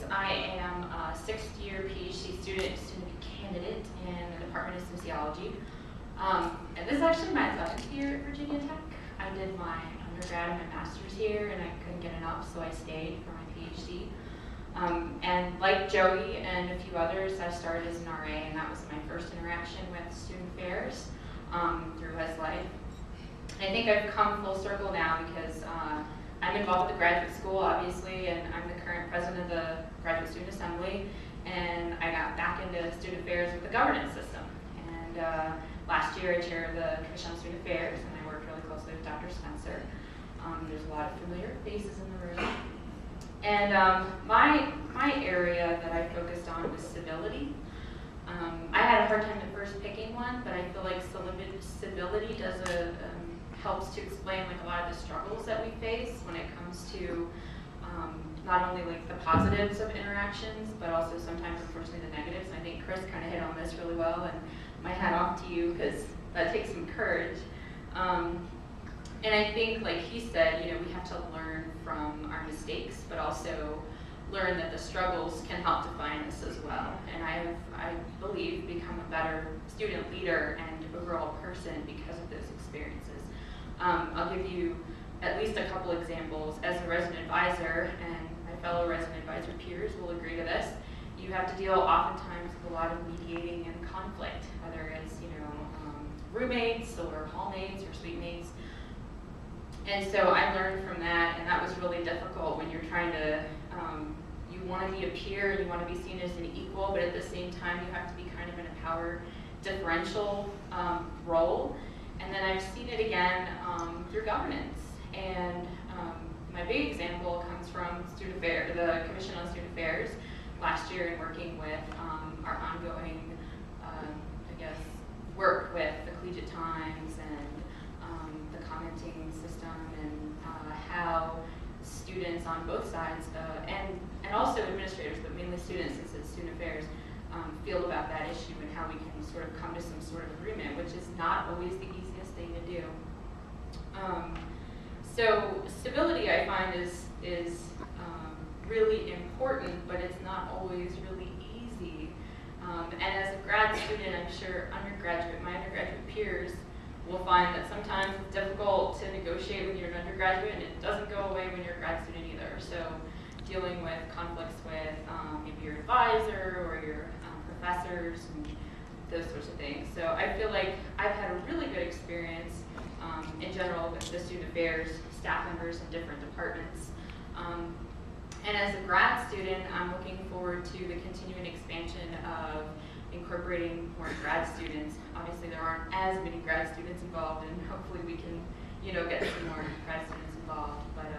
I am a sixth-year PhD student candidate in the Department of Sociology. And this is actually my 11th year at Virginia Tech. I did my undergrad and my master's here, and I couldn't get enough, so I stayed for my PhD. And like Joey and a few others, I started as an RA, and that was my first interaction with student affairs through his life. And I think I've come full circle now because I'm involved with the graduate school, obviously, and I'm the current president of the Graduate Student Assembly, and I got back into student affairs with the governance system. And last year I chaired the Commission on Student Affairs, and I worked really closely with Dr. Spencer. There's a lot of familiar faces in the room. And my area that I focused on was civility. I had a hard time at first picking one, but I feel like civility does helps to explain like a lot of the struggles that we face when it comes to not only like the positives of interactions, but also sometimes unfortunately the negatives. And I think Chris kind of hit on this really well, and my hat off to you because that takes some courage. And I think, like he said, you know, we have to learn from our mistakes, but also learn that the struggles can help define us as well. And I believe, become a better student leader and overall person because of those experiences. I'll give you at least a couple examples. As a resident advisor, and my fellow resident advisor peers will agree to this, you have to deal oftentimes with a lot of mediating and conflict, whether it's, you know, roommates or hallmates or suite mates. And so I learned from that, and that was really difficult when you're trying to, you want to be a peer, you want to be seen as an equal, but at the same time you have to be kind of in a power differential role. And then I've seen it again through governance. And my big example comes from Student Affairs, the Commission on Student Affairs last year in working with our ongoing, I guess, work with the Collegiate Times and the commenting system and how students on both sides and also administrators, but mainly students since it's Student Affairs, feel about that issue and how we can sort of come to some sort of agreement, which is not always the easiest thing to do. So civility, I find, is really important, but it's not always really easy. And as a grad student, I'm sure my undergraduate peers will find that sometimes it's difficult to negotiate when you're an undergraduate, and it doesn't go away when you're a grad student either. So dealing with conflicts with maybe your advisor or your professors and those sorts of things. So I feel like I've had a really good experience in general with the student affairs staff members in different departments. And as a grad student, I'm looking forward to the continuing expansion of incorporating more grad students. Obviously, there aren't as many grad students involved, and hopefully we can, you know, get some more grad students involved. But